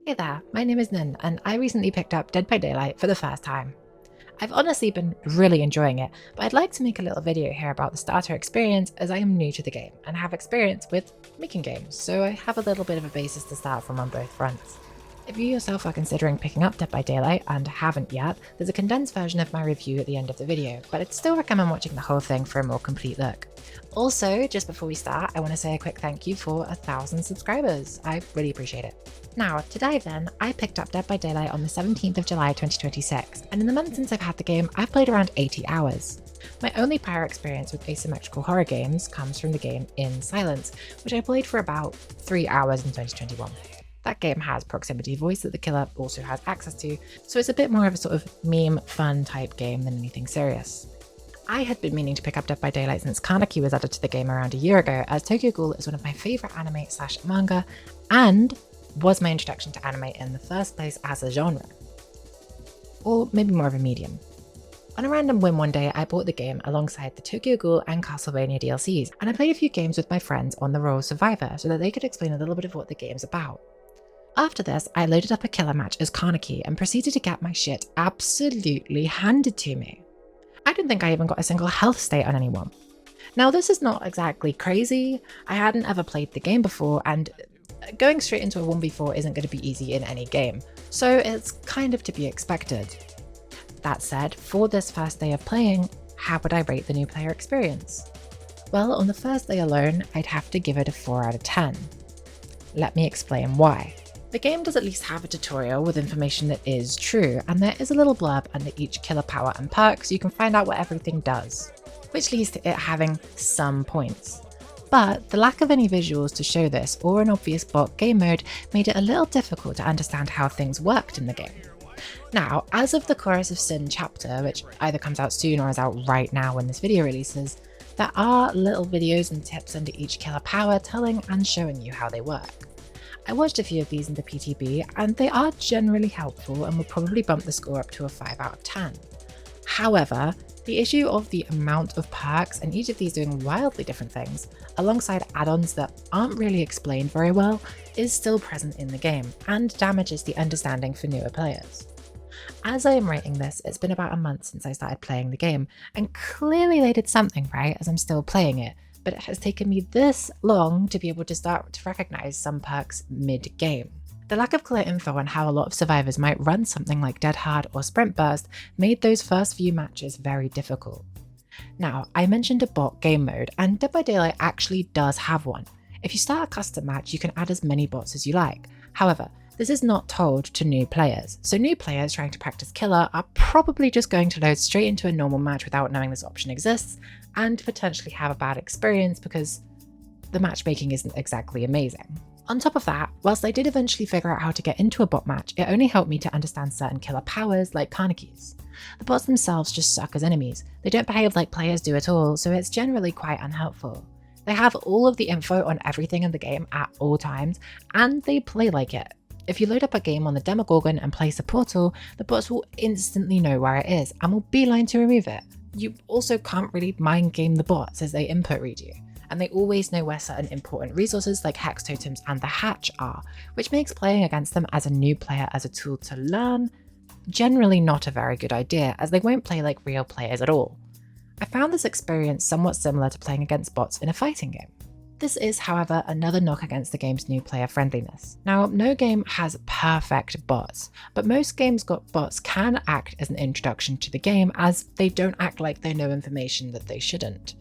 Hey there, my name is Nin, and I recently picked up Dead by Daylight for the first time. I've honestly been really enjoying it, but I'd like to make a little video here about the starter experience as I am new to the game and have experience with making games, so I have a little bit of a basis to start from on both fronts. If you yourself are considering picking up Dead by Daylight and haven't yet, there's a condensed version of my review at the end of the video, but I'd still recommend watching the whole thing for a more complete look. Also, just before we start, I want to say a quick thank you for 1,000 subscribers. I really appreciate it. Now, to dive in, I picked up Dead by Daylight on the 17th of July 2026, and in the month since I've had the game, I've played around 80 hours. My only prior experience with asymmetrical horror games comes from the game In Silence, which I played for about 3 hours in 2021. That game has proximity voice that the killer also has access to, so it's a bit more of a sort of meme fun type game than anything serious. I had been meaning to pick up Dead by Daylight since Kaneki was added to the game around a year ago, as Tokyo Ghoul is one of my favourite anime/manga, and was my introduction to anime in the first place as a genre. Or maybe more of a medium. On a random whim one day, I bought the game alongside the Tokyo Ghoul and Castlevania DLCs, and I played a few games with my friends on the role of Survivor so that they could explain a little bit of what the game's about. After this, I loaded up a killer match as Kaneki and proceeded to get my shit absolutely handed to me. I don't think I even got a single health state on anyone. Now, this is not exactly crazy. I hadn't ever played the game before, and going straight into a 1v4 isn't going to be easy in any game, so it's kind of to be expected. That said, for this first day of playing, how would I rate the new player experience? Well, on the first day alone, I'd have to give it a 4 out of 10. Let me explain why. The game does at least have a tutorial with information that is true, and there is a little blurb under each killer power and perk so you can find out what everything does, which leads to it having some points. But the lack of any visuals to show this or an obvious bot game mode made it a little difficult to understand how things worked in the game. Now, as of the Chorus of Sin chapter, which either comes out soon or is out right now when this video releases, there are little videos and tips under each killer power telling and showing you how they work. I watched a few of these in the PTB and they are generally helpful and will probably bump the score up to a 5 out of 10. However, the issue of the amount of perks and each of these doing wildly different things, alongside add-ons that aren't really explained very well, is still present in the game and damages the understanding for newer players. As I am writing this, it's been about a month since I started playing the game, and clearly they did something right as I'm still playing it, but it has taken me this long to be able to start to recognise some perks mid-game. The lack of clear info on how a lot of survivors might run something like Dead Hard or Sprint Burst made those first few matches very difficult. Now, I mentioned a bot game mode, and Dead by Daylight actually does have one. If you start a custom match, you can add as many bots as you like. However, this is not told to new players, so new players trying to practice killer are probably just going to load straight into a normal match without knowing this option exists, and potentially have a bad experience because the matchmaking isn't exactly amazing. On top of that, whilst I did eventually figure out how to get into a bot match, it only helped me to understand certain killer powers like Kaneki's. The bots themselves just suck as enemies. They don't behave like players do at all, so it's generally quite unhelpful. They have all of the info on everything in the game at all times, and they play like it. If you load up a game on the Demogorgon and place a portal, the bots will instantly know where it is and will beeline to remove it. You also can't really mind game the bots as they input read you, and they always know where certain important resources like hex totems and the hatch are, which makes playing against them as a new player as a tool to learn generally not a very good idea, as they won't play like real players at all. I found this experience somewhat similar to playing against bots in a fighting game. This is, however, another knock against the game's new player friendliness. Now, no game has perfect bots, but most games got bots can act as an introduction to the game, as they don't act like they know information that they shouldn't.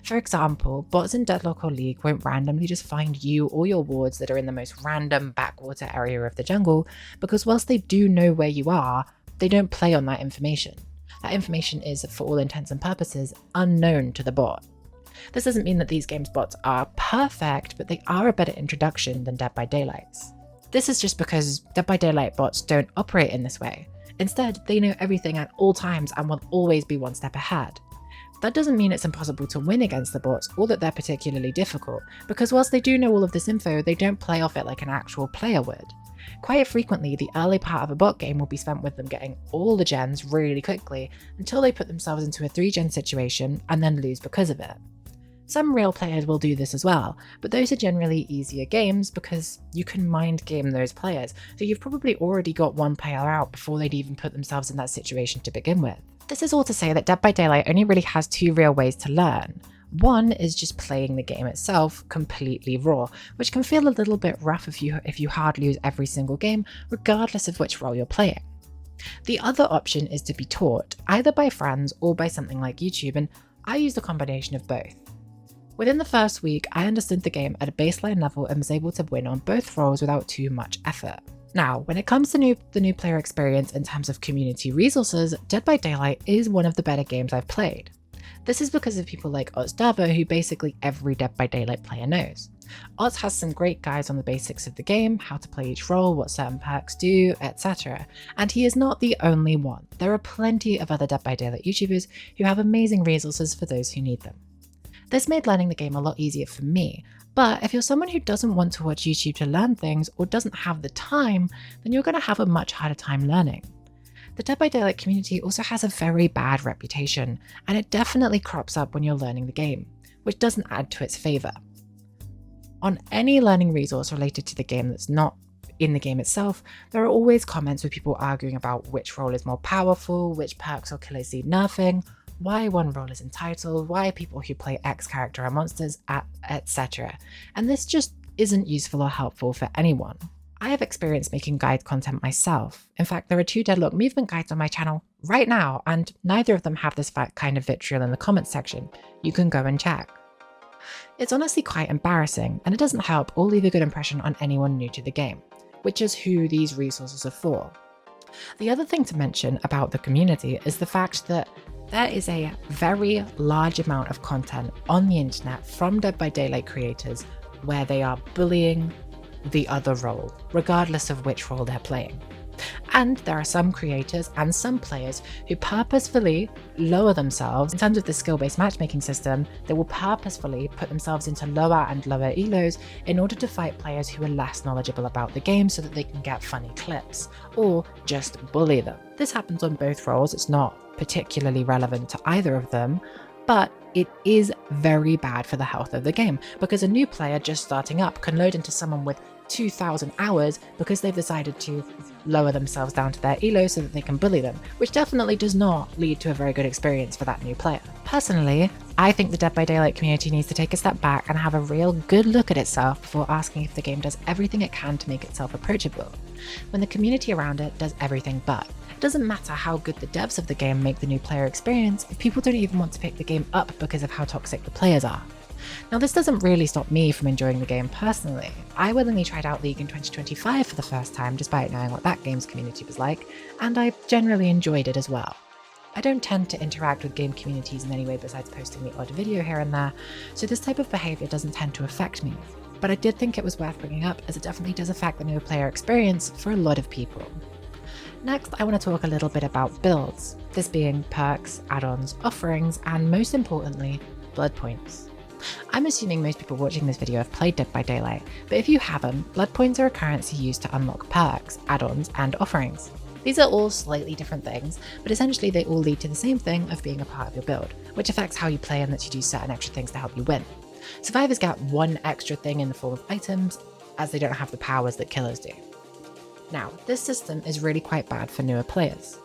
For example, bots in Deadlock or League won't randomly just find you or your wards that are in the most random backwater area of the jungle, because whilst they do know where you are, they don't play on that information. That information is, for all intents and purposes, unknown to the bot. This doesn't mean that these games' bots are perfect, but they are a better introduction than Dead by Daylight's. This is just because Dead by Daylight bots don't operate in this way. Instead, they know everything at all times and will always be one step ahead. That doesn't mean it's impossible to win against the bots or that they're particularly difficult, because whilst they do know all of this info, they don't play off it like an actual player would. Quite frequently, the early part of a bot game will be spent with them getting all the gens really quickly until they put themselves into a 3-gen situation and then lose because of it. Some real players will do this as well, but those are generally easier games because you can mind game those players, so you've probably already got one player out before they'd even put themselves in that situation to begin with. This is all to say that Dead by Daylight only really has two real ways to learn. One is just playing the game itself completely raw, which can feel a little bit rough if you hard lose every single game, regardless of which role you're playing. The other option is to be taught, either by friends or by something like YouTube, and I used a combination of both. Within the first week, I understood the game at a baseline level and was able to win on both roles without too much effort. Now, when it comes to the new player experience in terms of community resources, Dead by Daylight is one of the better games I've played. This is because of people like Otsdava, who basically every Dead by Daylight player knows. Ots has some great guides on the basics of the game, how to play each role, what certain perks do, etc. And he is not the only one. There are plenty of other Dead by Daylight YouTubers who have amazing resources for those who need them. This made learning the game a lot easier for me, but if you're someone who doesn't want to watch YouTube to learn things or doesn't have the time, then you're going to have a much harder time learning. The Dead by Daylight community also has a very bad reputation, and it definitely crops up when you're learning the game, which doesn't add to its favour. On any learning resource related to the game that's not in the game itself, there are always comments with people arguing about which role is more powerful, which perks or killers need nerfing, why one role is entitled, why people who play X character are monsters, etc. And this just isn't useful or helpful for anyone. I have experience making guide content myself. In fact, there are 2 Deadlock movement guides on my channel right now, and neither of them have this kind of vitriol in the comments section. You can go and check. It's honestly quite embarrassing, and it doesn't help or leave a good impression on anyone new to the game, which is who these resources are for. The other thing to mention about the community is the fact that there is a very large amount of content on the internet from Dead by Daylight creators where they are bullying the other role, regardless of which role they're playing. And there are some creators and some players who purposefully lower themselves in terms of the skill-based matchmaking system. They will purposefully put themselves into lower and lower elos in order to fight players who are less knowledgeable about the game so that they can get funny clips, or just bully them. This happens on both roles. It's not particularly relevant to either of them, but it is very bad for the health of the game, because a new player just starting up can load into someone with 2,000 hours because they've decided to lower themselves down to their elo so that they can bully them, which definitely does not lead to a very good experience for that new player. Personally, I think the Dead by Daylight community needs to take a step back and have a real good look at itself before asking if the game does everything it can to make itself approachable, when the community around it does everything but. It doesn't matter how good the devs of the game make the new player experience if people don't even want to pick the game up because of how toxic the players are. Now, this doesn't really stop me from enjoying the game personally. I willingly tried out League in 2025 for the first time despite knowing what that game's community was like, and I generally enjoyed it as well. I don't tend to interact with game communities in any way besides posting the odd video here and there, so this type of behaviour doesn't tend to affect me. But I did think it was worth bringing up, as it definitely does affect the new player experience for a lot of people. Next, I want to talk a little bit about builds, this being perks, add-ons, offerings, and most importantly, blood points. I'm assuming most people watching this video have played Dead by Daylight, but if you haven't, blood points are a currency used to unlock perks, add-ons, and offerings. These are all slightly different things, but essentially they all lead to the same thing of being a part of your build, which affects how you play and lets you do certain extra things to help you win. Survivors get one extra thing in the form of items, as they don't have the powers that killers do. Now, this system is really quite bad for newer players,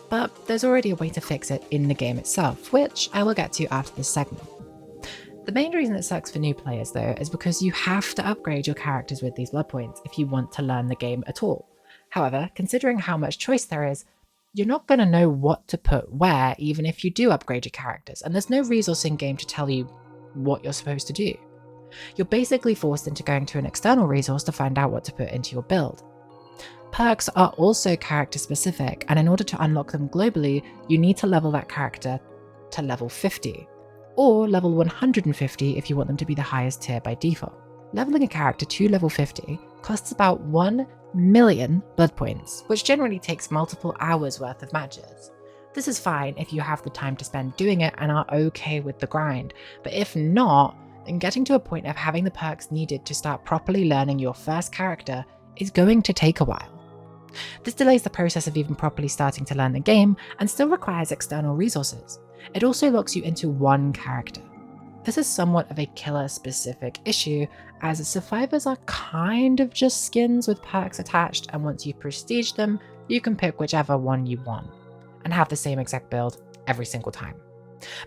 but there's already a way to fix it in the game itself, which I will get to after this segment. The main reason it sucks for new players though is because you have to upgrade your characters with these blood points if you want to learn the game at all. However, considering how much choice there is, you're not going to know what to put where even if you do upgrade your characters, and there's no resource in game to tell you what you're supposed to do. You're basically forced into going to an external resource to find out what to put into your build. Perks are also character specific, and in order to unlock them globally, you need to level that character to level 50. Or level 150 if you want them to be the highest tier by default. Leveling a character to level 50 costs about 1 million blood points, which generally takes multiple hours worth of matches. This is fine if you have the time to spend doing it and are okay with the grind, but if not, then getting to a point of having the perks needed to start properly learning your first character is going to take a while. This delays the process of even properly starting to learn the game and still requires external resources. It also locks you into one character. This is somewhat of a killer-specific issue, as survivors are kind of just skins with perks attached, and once you prestige them, you can pick whichever one you want, and have the same exact build every single time.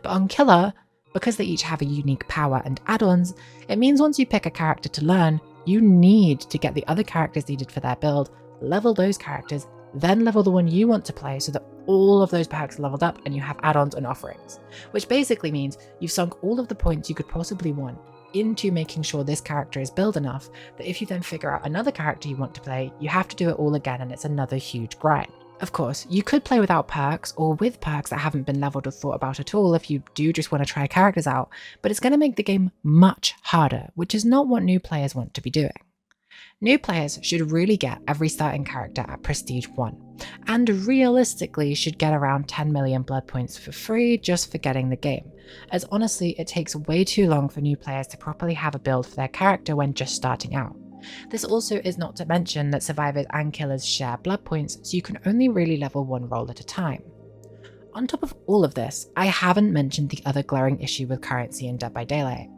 But on killer, because they each have a unique power and add-ons, it means once you pick a character to learn, you need to get the other characters needed for their build, level those characters, then level the one you want to play so that all of those perks are leveled up and you have add-ons and offerings, which basically means you've sunk all of the points you could possibly want into making sure this character is built enough that if you then figure out another character you want to play, you have to do it all again and it's another huge grind. Of course, you could play without perks or with perks that haven't been leveled or thought about at all if you do just want to try characters out, but it's going to make the game much harder, which is not what new players want to be doing. New players should really get every starting character at Prestige 1, and realistically should get around 10 million blood points for free just for getting the game, as honestly it takes way too long for new players to properly have a build for their character when just starting out. This also is not to mention that survivors and killers share blood points, so you can only really level one role at a time. On top of all of this, I haven't mentioned the other glaring issue with currency in Dead by Daylight.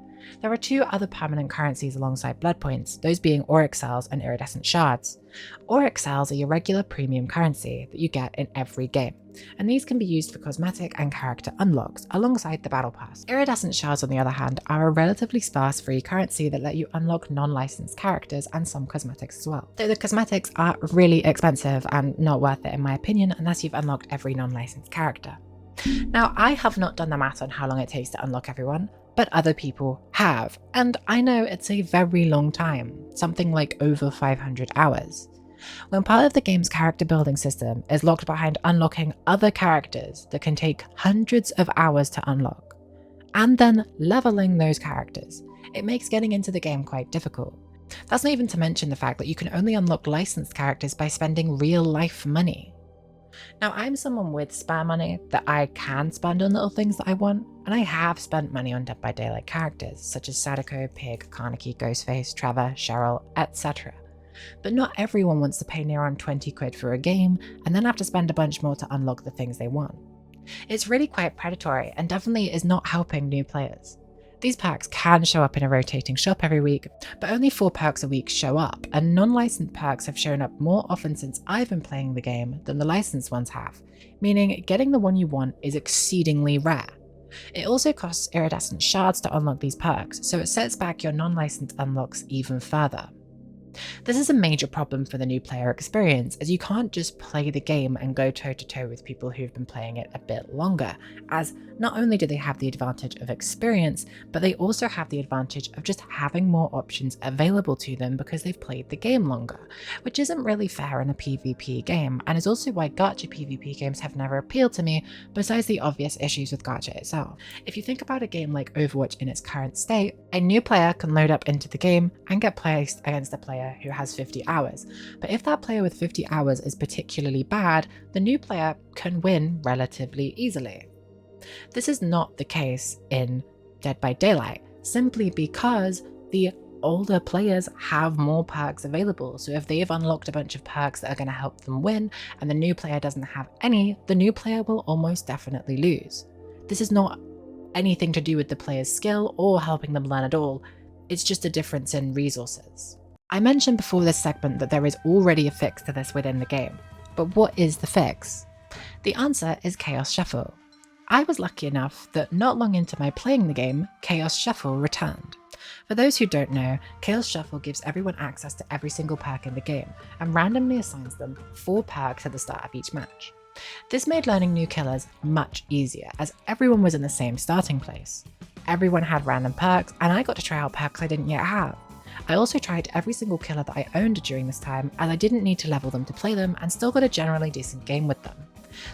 There are two other permanent currencies alongside blood points, those being auric cells and iridescent shards. Auric cells are your regular premium currency that you get in every game, and these can be used for cosmetic and character unlocks alongside the battle pass. Iridescent shards, on the other hand, are a relatively sparse free currency that let you unlock non-licensed characters and some cosmetics as well. Though the cosmetics are really expensive and not worth it in my opinion unless you've unlocked every non-licensed character. Now, I have not done the math on how long it takes to unlock everyone, but other people have, and I know it's a very long time, something like over 500 hours. When part of the game's character building system is locked behind unlocking other characters that can take hundreds of hours to unlock, and then leveling those characters, it makes getting into the game quite difficult. That's not even to mention the fact that you can only unlock licensed characters by spending real life money. Now, I'm someone with spare money that I can spend on little things that I want, and I have spent money on Dead by Daylight characters such as Sadako, Pig, Kaneki, Ghostface, Trevor, Cheryl, etc. But not everyone wants to pay near on 20 quid for a game and then have to spend a bunch more to unlock the things they want. It's really quite predatory and definitely is not helping new players. These perks can show up in a rotating shop every week, but only 4 perks a week show up, and non-licensed perks have shown up more often since I've been playing the game than the licensed ones have, meaning getting the one you want is exceedingly rare. It also costs iridescent shards to unlock these perks, so it sets back your non-licensed unlocks even further. This is a major problem for the new player experience, as you can't just play the game and go toe-to-toe with people who've been playing it a bit longer, as not only do they have the advantage of experience, but they also have the advantage of just having more options available to them because they've played the game longer, which isn't really fair in a PvP game, and is also why gacha PvP games have never appealed to me, besides the obvious issues with gacha itself. If you think about a game like Overwatch in its current state, a new player can load up into the game and get placed against a player who has 50 hours, but if that player with 50 hours is particularly bad, the new player can win relatively easily. This is not the case in Dead by Daylight, simply because the older players have more perks available, so if they've unlocked a bunch of perks that are going to help them win, and the new player doesn't have any, the new player will almost definitely lose. This is not anything to do with the player's skill or helping them learn at all, it's just a difference in resources. I mentioned before this segment that there is already a fix to this within the game, but what is the fix? The answer is Chaos Shuffle. I was lucky enough that not long into my playing the game, Chaos Shuffle returned. For those who don't know, Chaos Shuffle gives everyone access to every single perk in the game, and randomly assigns them 4 perks at the start of each match. This made learning new killers much easier, as everyone was in the same starting place. Everyone had random perks, and I got to try out perks I didn't yet have. I also tried every single killer that I owned during this time, as I didn't need to level them to play them and still got a generally decent game with them.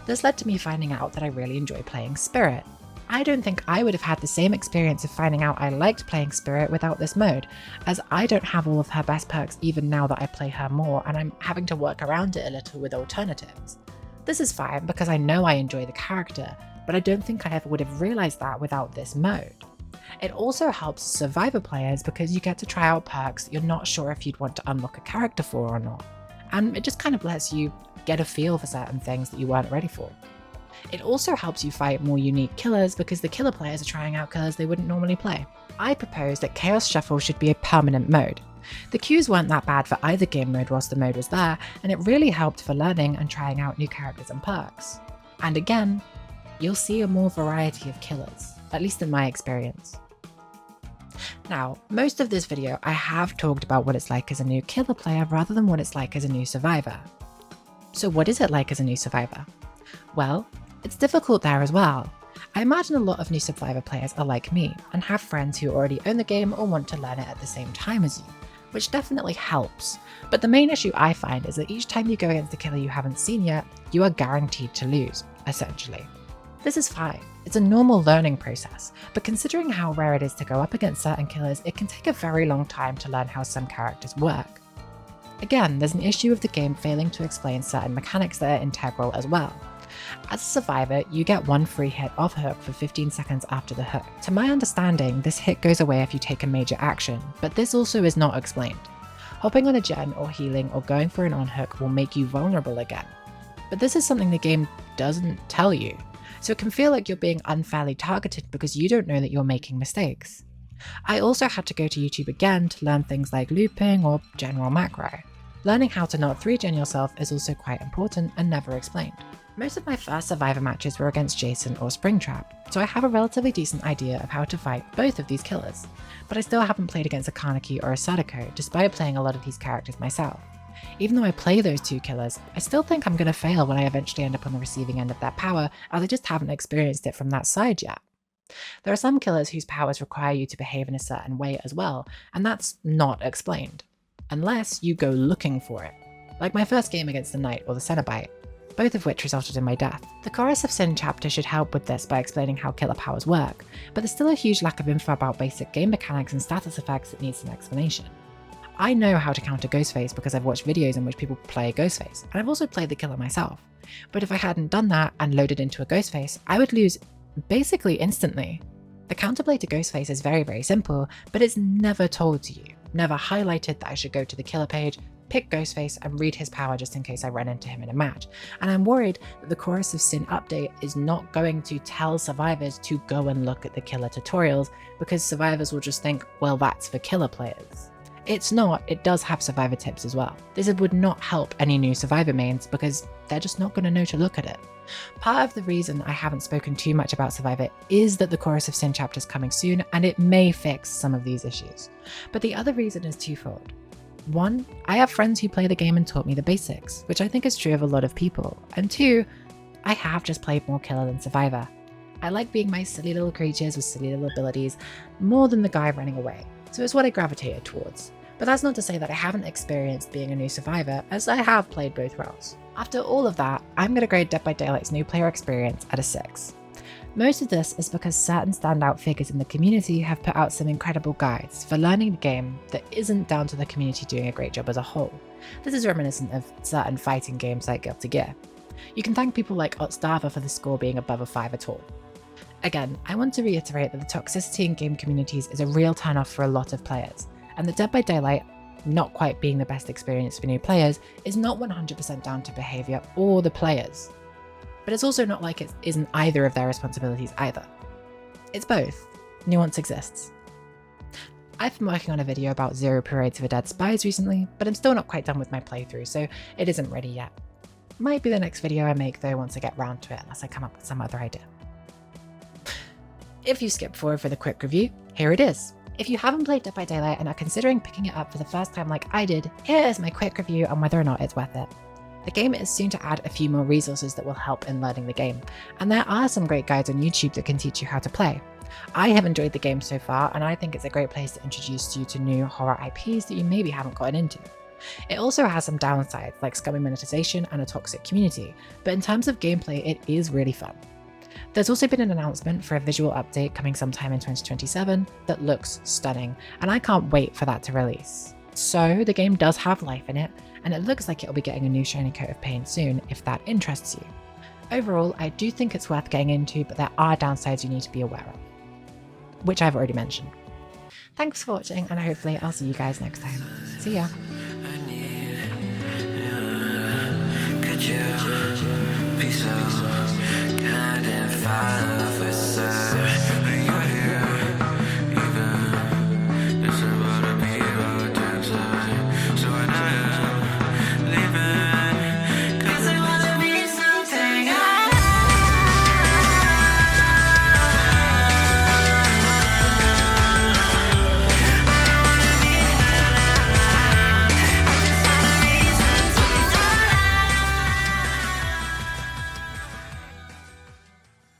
This led to me finding out that I really enjoy playing Spirit. I don't think I would have had the same experience of finding out I liked playing Spirit without this mode, as I don't have all of her best perks even now that I play her more, and I'm having to work around it a little with alternatives. This is fine because I know I enjoy the character, but I don't think I ever would have realised that without this mode. It also helps Survivor players because you get to try out perks you're not sure if you'd want to unlock a character for or not, and it just kind of lets you get a feel for certain things that you weren't ready for. It also helps you fight more unique killers because the killer players are trying out killers they wouldn't normally play. I propose that Chaos Shuffle should be a permanent mode. The queues weren't that bad for either game mode whilst the mode was there, and it really helped for learning and trying out new characters and perks. And again, you'll see a more variety of killers, at least in my experience. Now, most of this video I have talked about what it's like as a new killer player rather than what it's like as a new survivor. So what is it like as a new survivor? Well, it's difficult there as well. I imagine a lot of new survivor players are like me and have friends who already own the game or want to learn it at the same time as you, which definitely helps. But the main issue I find is that each time you go against a killer you haven't seen yet, you are guaranteed to lose, essentially. This is fine. It's a normal learning process, but considering how rare it is to go up against certain killers, it can take a very long time to learn how some characters work. Again, there's an issue of the game failing to explain certain mechanics that are integral as well. As a survivor, you get one free hit off hook for 15 seconds after the hook. To my understanding, this hit goes away if you take a major action, but this also is not explained. Hopping on a gen or healing or going for an on hook will make you vulnerable again. But this is something the game doesn't tell you, so it can feel like you're being unfairly targeted because you don't know that you're making mistakes. I also had to go to YouTube again to learn things like looping or general macro. Learning how to not 3-gen yourself is also quite important and never explained. Most of my first survivor matches were against Jason or Springtrap, so I have a relatively decent idea of how to fight both of these killers, but I still haven't played against a Kaneki or a Sadako despite playing a lot of these characters myself. Even though I play those two killers, I still think I'm going to fail when I eventually end up on the receiving end of their power, as I just haven't experienced it from that side yet. There are some killers whose powers require you to behave in a certain way as well, and that's not explained. Unless you go looking for it. Like my first game against the Knight or the Cenobite, both of which resulted in my death. The Chorus of Sin chapter should help with this by explaining how killer powers work, but there's still a huge lack of info about basic game mechanics and status effects that needs some explanation. I know how to counter Ghostface because I've watched videos in which people play Ghostface, and I've also played the killer myself. But if I hadn't done that and loaded into a Ghostface, I would lose basically instantly. The counterplay to Ghostface is very, very simple, but it's never told to you, never highlighted that I should go to the killer page, pick Ghostface and read his power just in case I run into him in a match. And I'm worried that the Chorus of Sin update is not going to tell survivors to go and look at the killer tutorials because survivors will just think, well, that's for killer players. It's not, it does have survivor tips as well. This would not help any new survivor mains because they're just not going to know to look at it. Part of the reason I haven't spoken too much about Survivor is that the Chorus of Sin chapter is coming soon and it may fix some of these issues. But the other reason is twofold. One, I have friends who play the game and taught me the basics, which I think is true of a lot of people. And two, I have just played more killer than survivor. I like being my silly little creatures with silly little abilities more than the guy running away, so it's what I gravitated towards. But that's not to say that I haven't experienced being a new survivor, as I have played both roles. After all of that, I'm going to grade Dead by Daylight's new player experience at a 6. Most of this is because certain standout figures in the community have put out some incredible guides for learning the game that isn't down to the community doing a great job as a whole. This is reminiscent of certain fighting games like Guilty Gear. You can thank people like Otstava for the score being above a 5 at all. Again, I want to reiterate that the toxicity in game communities is a real turn-off for a lot of players, and the Dead by Daylight not quite being the best experience for new players is not 100% down to behaviour or the players. But it's also not like it isn't either of their responsibilities either. It's both. Nuance exists. I've been working on a video about 0 Parades for Dead Spies recently, but I'm still not quite done with my playthrough, so it isn't ready yet. Might be the next video I make though once I get round to it, unless I come up with some other idea. If you skip forward for the quick review, here it is. If you haven't played Dead by Daylight and are considering picking it up for the first time like I did, here is my quick review on whether or not it's worth it. The game is soon to add a few more resources that will help in learning the game, and there are some great guides on YouTube that can teach you how to play. I have enjoyed the game so far, and I think it's a great place to introduce you to new horror IPs that you maybe haven't gotten into. It also has some downsides like scummy monetization and a toxic community, but in terms of gameplay it is really fun. There's also been an announcement for a visual update coming sometime in 2027 that looks stunning, and I can't wait for that to release. So the game does have life in it, and it looks like it'll be getting a new shiny coat of paint soon if that interests you. Overall, I do think it's worth getting into, but there are downsides you need to be aware of, which I've already mentioned. Thanks for watching, and hopefully I'll see you guys next time. See ya! Peace out. fire.